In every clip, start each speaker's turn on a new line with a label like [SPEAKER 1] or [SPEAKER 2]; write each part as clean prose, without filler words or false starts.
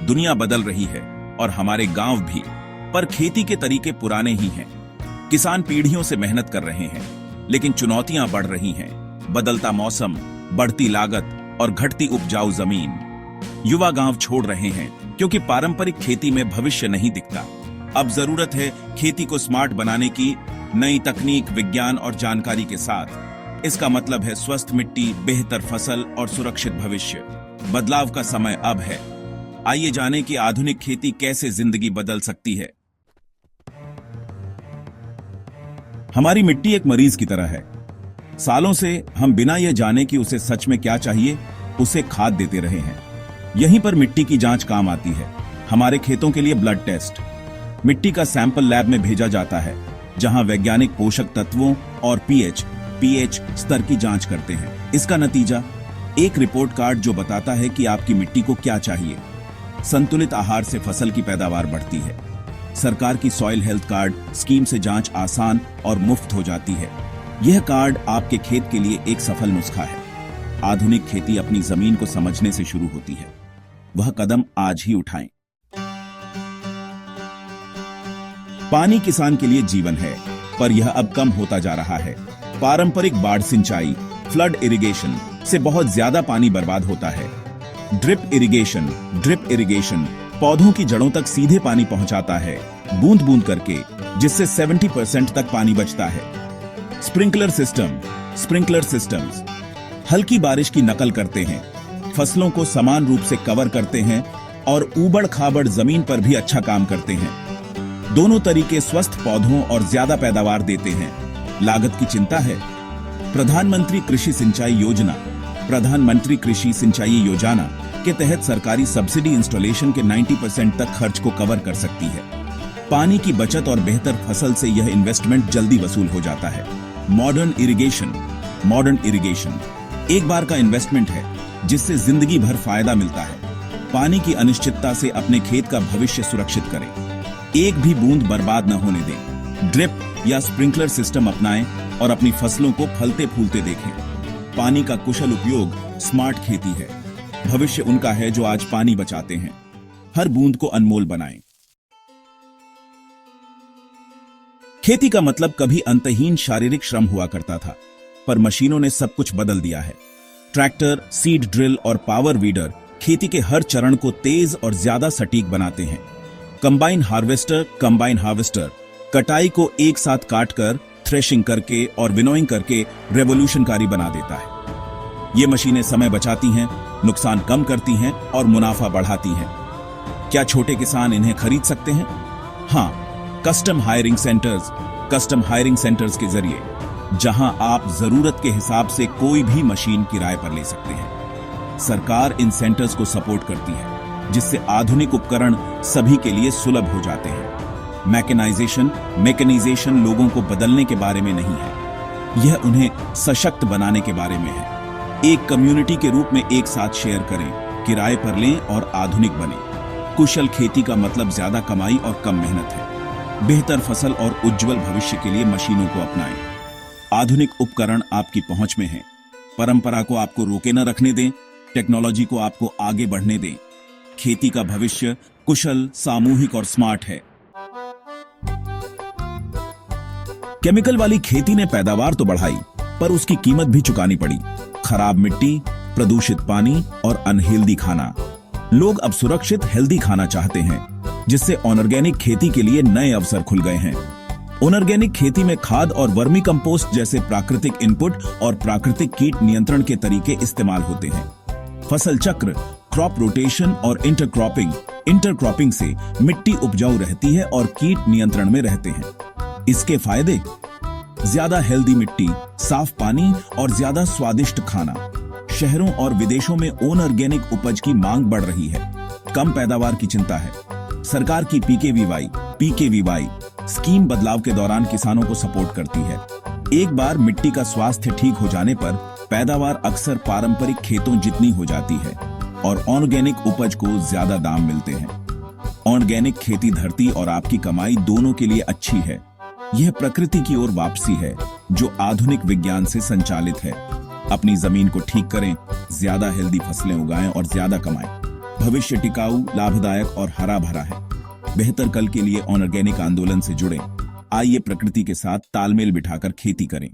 [SPEAKER 1] दुनिया बदल रही है और हमारे गांव भी, पर खेती के तरीके पुराने ही हैं। किसान पीढ़ियों से मेहनत कर रहे हैं, लेकिन चुनौतियां बढ़ रही हैं। बदलता मौसम, बढ़ती लागत और घटती उपजाऊ जमीन। युवा गांव छोड़ रहे हैं क्योंकि पारंपरिक खेती में भविष्य नहीं दिखता। अब जरूरत है खेती को स्मार्ट बनाने की, नई तकनीक, विज्ञान और जानकारी के साथ। इसका मतलब है स्वस्थ मिट्टी, बेहतर फसल और सुरक्षित भविष्य। बदलाव का समय अब है। आइए जानें कि आधुनिक खेती कैसे जिंदगी बदल सकती है। हमारी मिट्टी एक मरीज की तरह है। सालों से हम बिना यह जाने कि उसे सच में क्या चाहिए, उसे खाद देते रहे हैं। यहीं पर मिट्टी की जांच काम आती है। हमारे खेतों के लिए ब्लड टेस्ट, मिट्टी का सैंपल लैब में भेजा जाता है, जहां वैज्ञानिक पोषक तत्वों और पीएच स्तर की जांच करते हैं। इसका नतीजा एक रिपोर्ट कार्ड जो बताता है कि आपकी मिट्टी को क्या चाहिए। संतुलित आहार से फसल की पैदावार बढ़ती है। सरकार की सॉइल हेल्थ कार्ड स्कीम से जांच आसान और मुफ्त हो जाती है। यह कार्ड आपके खेत के लिए एक सफल नुस्खा है। आधुनिक खेती अपनी जमीन को समझने से शुरू होती है। वह कदम आज ही उठाएं। पानी किसान के लिए जीवन है, पर यह अब कम होता जा रहा है। पारंपरिक बाढ़ सिंचाई, फ्लड इरिगेशन से बहुत ज्यादा पानी बर्बाद होता है। ड्रिप इरिगेशन पौधों की जड़ों तक सीधे पानी पहुंचाता है, बूंद बूंद करके, जिससे 70% तक पानी बचता है। स्प्रिंकलर सिस्टम्स हल्की बारिश की नकल करते हैं, फसलों को समान रूप से कवर करते हैं और ऊबड़ खाबड़ जमीन पर भी अच्छा काम करते हैं। दोनों तरीके स्वस्थ पौधों और ज्यादा पैदावार देते हैं। लागत की चिंता है? प्रधानमंत्री कृषि सिंचाई योजना के तहत सरकारी सब्सिडी इंस्टॉलेशन के 90% तक खर्च को कवर कर सकती है। पानी की बचत और बेहतर फसल से यह इन्वेस्टमेंट जल्दी वसूल हो जाता है। मॉडर्न इरिगेशन एक बार का इन्वेस्टमेंट है, जिससे जिंदगी भर फायदा मिलता है। पानी की अनिश्चितता से अपने खेत का भविष्य सुरक्षित करें। एक भी बूंद बर्बाद न होने दें। ड्रिप या स्प्रिंकलर सिस्टम अपनाएं और अपनी फसलों को फलते फूलते देखें। पानी का कुशल उपयोग स्मार्ट खेती है। भविष्य उनका है जो आज पानी बचाते हैं। हर बूंद को अनमोल बनाएं। खेती का मतलब कभी अंतहीन शारीरिक श्रम हुआ करता था, पर मशीनों ने सब कुछ बदल दिया है। ट्रैक्टर, सीड ड्रिल और पावर वीडर खेती के हर चरण को तेज और ज्यादा सटीक बनाते हैं। कंबाइन हार्वेस्टर कटाई को एक साथ काटकर, थ्रेशिंग करके और विनोइंग करके रेवोल्यूशनकारी बना देता है। ये मशीनें समय बचाती हैं, नुकसान कम करती हैं और मुनाफा बढ़ाती हैं। क्या छोटे किसान इन्हें खरीद सकते हैं? हाँ, कस्टम हायरिंग सेंटर्स के जरिए, जहां आप जरूरत के हिसाब से कोई भी मशीन किराए पर ले सकते हैं। सरकार इन सेंटर्स को सपोर्ट करती है, जिससे आधुनिक उपकरण सभी के लिए सुलभ हो जाते हैं। मैकेनाइजेशन लोगों को बदलने के बारे में नहीं है, यह उन्हें सशक्त बनाने के बारे में है। एक कम्युनिटी के रूप में एक साथ शेयर करें, किराए पर लें और आधुनिक बने। कुशल खेती का मतलब ज्यादा कमाई और कम मेहनत है। बेहतर फसल और उज्जवल भविष्य के लिए मशीनों को अपनाएं। आधुनिक उपकरण आपकी पहुंच में हैं। परंपरा को आपको रोके न रखने दें, टेक्नोलॉजी को आपको आगे बढ़ने दें। खेती का भविष्य कुशल, सामूहिक और स्मार्ट है। केमिकल वाली खेती ने पैदावार तो बढ़ाई, पर उसकी कीमत भी चुकानी पड़ी। खराब मिट्टी, प्रदूषित पानी और अनहेल्दी खाना। लोग अब सुरक्षित हेल्दी खाना चाहते हैं, जिससे ऑर्गेनिक खेती के लिए नए अवसर खुल गए हैं। ऑर्गेनिक खेती में खाद और वर्मी कंपोस्ट जैसे प्राकृतिक इनपुट और प्राकृतिक कीट नियंत्रण के तरीके इस्तेमाल होते हैं। फसल चक्र, क्रॉप रोटेशन और इंटरक्रॉपिंग से मिट्टी उपजाऊ रहती है और कीट नियंत्रण में रहते हैं। इसके फायदे: ज्यादा हेल्दी मिट्टी, साफ पानी और ज्यादा स्वादिष्ट खाना। शहरों और विदेशों में ऑर्गेनिक उपज की मांग बढ़ रही है। कम पैदावार की चिंता है। सरकार की पीकेवीवाई स्कीम बदलाव के दौरान किसानों को सपोर्ट करती है। एक बार मिट्टी का स्वास्थ्य ठीक हो जाने पर पैदावार अक्सर पारंपरिक खेतों जितनी हो जाती है और ऑर्गेनिक उपज को ज्यादा दाम मिलते हैं। ऑर्गेनिक खेती धरती और आपकी कमाई दोनों के लिए अच्छी है। यह प्रकृति की ओर वापसी है, जो आधुनिक विज्ञान से संचालित है। अपनी जमीन को ठीक करें, ज्यादा हेल्दी फसलें उगाएं और ज्यादा कमाएं। भविष्य टिकाऊ, लाभदायक और हरा भरा है। बेहतर कल के लिए ऑर्गेनिक आंदोलन से जुड़ें। आइए प्रकृति के साथ तालमेल बिठाकर खेती करें।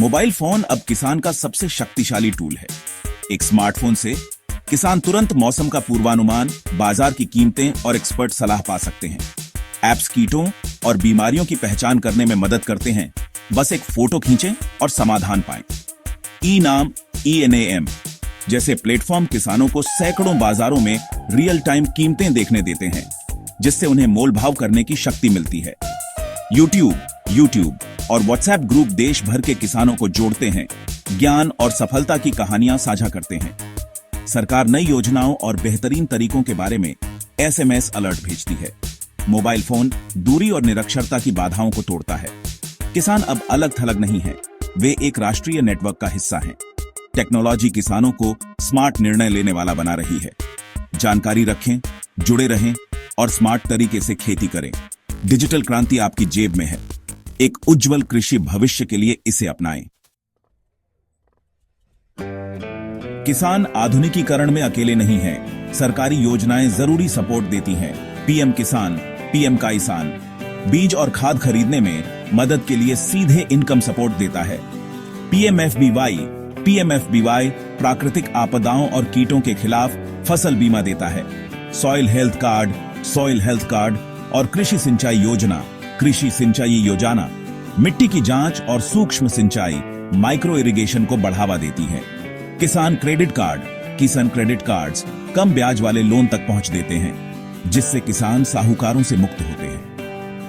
[SPEAKER 1] मोबाइल फोन अब किसान का सबसे शक्तिशाली टूल है। एक स्मार्टफोन से किसान तुरंत मौसम का पूर्वानुमान, बाजार की कीमतें और एक्सपर्ट सलाह पा सकते हैं। ऐप्स कीटों और बीमारियों की पहचान करने में मदद करते हैं। बस एक फोटो खींचें और समाधान पाएं। ई-नाम, ENAM जैसे प्लेटफॉर्म किसानों को सैकड़ों बाजारों में रियल टाइम कीमतें देखने देते हैं, जिससे उन्हें मोल भाव करने की शक्ति मिलती है। YouTube और WhatsApp ग्रुप देश भर के किसानों को जोड़ते हैं, ज्ञान और सफलता की कहानियां साझा करते हैं। सरकार नई योजनाओं और बेहतरीन तरीकों के बारे में SMS अलर्ट भेजती है। मोबाइल फोन दूरी और निरक्षरता की बाधाओं को तोड़ता है। किसान अब अलग थलग नहीं है, वे एक राष्ट्रीय नेटवर्क का हिस्सा हैं। टेक्नोलॉजी किसानों को स्मार्ट निर्णय लेने वाला बना रही है। जानकारी रखें, जुड़े रहें और स्मार्ट तरीके से खेती करें। डिजिटल क्रांति आपकी जेब में है। एक उज्जवल कृषि भविष्य के लिए इसे अपनाएं। किसान आधुनिकीकरण में अकेले नहीं हैं। सरकारी योजनाएं जरूरी सपोर्ट देती हैं। PM किसान, PM किसान बीज और खाद खरीदने में मदद के लिए सीधे इनकम सपोर्ट देता है। PMFBY प्राकृतिक आपदाओं और कीटों के खिलाफ फसल बीमा देता है। सॉइल हेल्थ कार्ड और कृषि सिंचाई योजना मिट्टी की जांच और सूक्ष्म सिंचाई, माइक्रो इरिगेशन को बढ़ावा देती है। किसान क्रेडिट कार्ड्स कम ब्याज वाले लोन तक पहुंच देते हैं, जिससे किसान साहूकारों से मुक्त होते हैं।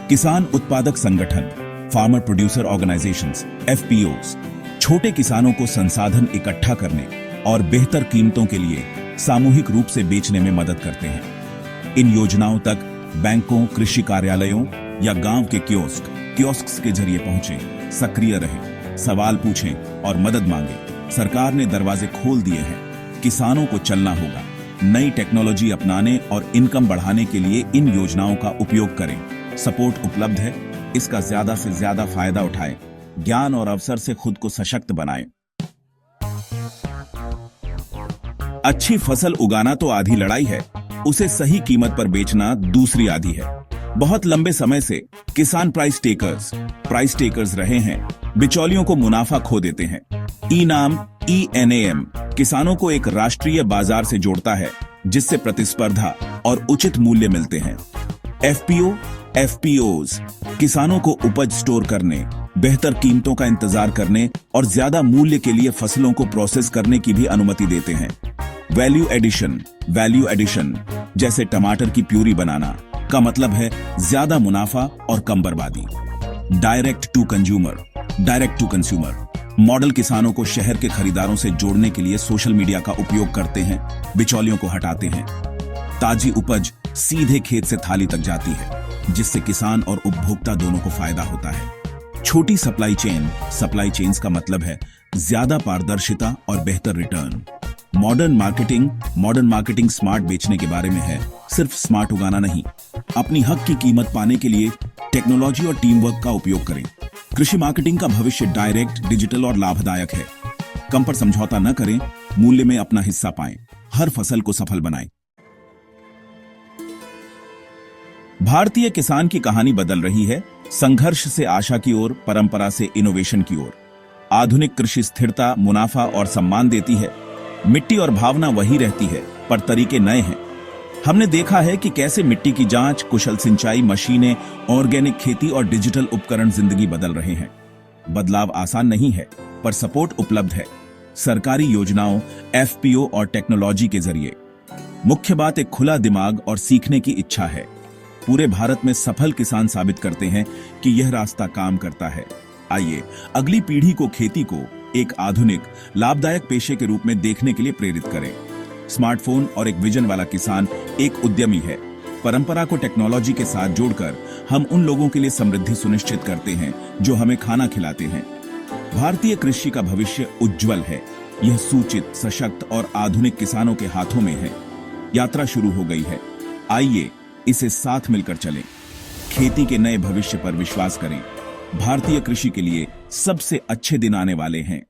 [SPEAKER 1] किसान उत्पादक संगठन, फार्मर प्रोड्यूसर ऑर्गेनाइजेशंस, FPOs छोटे किसानों को संसाधन इकट्ठा करने और बेहतर कीमतों के लिए सामूहिक रूप से बेचने में मदद करते हैं। इन योजनाओं तक बैंकों, कृषि कार्यालयों या गांव के कियोस्क के जरिए पहुंचें। सक्रिय रहें, सवाल पूछें और मदद मांगें। सरकार ने दरवाजे खोल दिए हैं। किसानों को चलना होगा। नई टेक्नोलॉजी अपनाने और इनकम बढ़ाने के लिए इन योजनाओं का उपयोग करें। सपोर्ट उपलब्ध है, इसका ज्यादा से ज्यादा फायदा उठाएं। ज्ञान और अवसर से खुद को सशक्त बनाएं। अच्छी फसल उगाना तो आधी लड़ाई है, उसे सही कीमत पर बेचना दूसरी आधी है। बहुत लंबे समय से किसान प्राइस टेकर्स रहे हैं, बिचौलियों को मुनाफा खो देते हैं। ई-नाम, ENAM किसानों को एक राष्ट्रीय बाजार से जोड़ता है, जिससे प्रतिस्पर्धा और उचित मूल्य मिलते हैं। FPOs किसानों को उपज स्टोर करने, बेहतर कीमतों का इंतजार करने और ज्यादा मूल्य के लिए फसलों को प्रोसेस करने की भी अनुमति देते हैं। वैल्यू एडिशन जैसे टमाटर की प्यूरी बनाना का मतलब है ज्यादा मुनाफा और कम बर्बादी। डायरेक्ट टू कंज्यूमर मॉडल किसानों को शहर के खरीदारों से जोड़ने के लिए सोशल मीडिया का उपयोग करते हैं, बिचौलियों को हटाते हैं। ताजी उपज सीधे खेत से थाली तक जाती है, जिससे किसान और उपभोक्ता दोनों को फायदा होता है। छोटी सप्लाई चेन्स का मतलब है ज्यादा पारदर्शिता और बेहतर रिटर्न। मॉडर्न मार्केटिंग स्मार्ट बेचने के बारे में है, सिर्फ स्मार्ट उगाना नहीं। अपनी हक की कीमत पाने के लिए टेक्नोलॉजी और टीम वर्क का उपयोग करें। कृषि मार्केटिंग का भविष्य डायरेक्ट, डिजिटल और लाभदायक है। कम पर समझौता न करें, मूल्य में अपना हिस्सा पाएं। हर फसल को सफल बनाएं। भारतीय किसान की कहानी बदल रही है, संघर्ष से आशा की ओर, परंपरा से इनोवेशन की ओर। आधुनिक कृषि स्थिरता, मुनाफा और सम्मान देती है। मिट्टी और भावना वही रहती है, पर तरीके नए हैं। हमने देखा है कि कैसे मिट्टी की जांच, कुशल सिंचाई मशीनें, ऑर्गेनिक खेती और डिजिटल उपकरण जिंदगी बदल रहे हैं। बदलाव आसान नहीं है, पर सपोर्ट उपलब्ध है। सरकारी योजनाओं, FPO और टेक्नोलॉजी के जरिए। मुख्य बात एक खुला दिमाग और सीखने की इच्छा है। पूरे भारत में सफल किसान साबित करते हैं कि यह रास्ता काम करता है। आइए अगली पीढ़ी को खेती को एक आधुनिक, लाभदायक पेशे के रूप में देखने के लिए प्रेरित करें। स्मार्टफोन और एक विजन वाला किसान एक उद्यमी है। परंपरा को टेक्नोलॉजी के साथ जोड़कर हम उन लोगों के लिए समृद्धि सुनिश्चित करते हैं जो हमें खाना खिलाते हैं। भारतीय कृषि का भविष्य उज्जवल है। यह सूचित, सशक्त और आधुनिक किसानों के हाथों में है। यात्रा शुरू हो गई है। आइए इसे साथ मिलकर चलें। खेती के नए भविष्य पर विश्वास करें। भारतीय कृषि के लिए सबसे अच्छे दिन आने वाले हैं।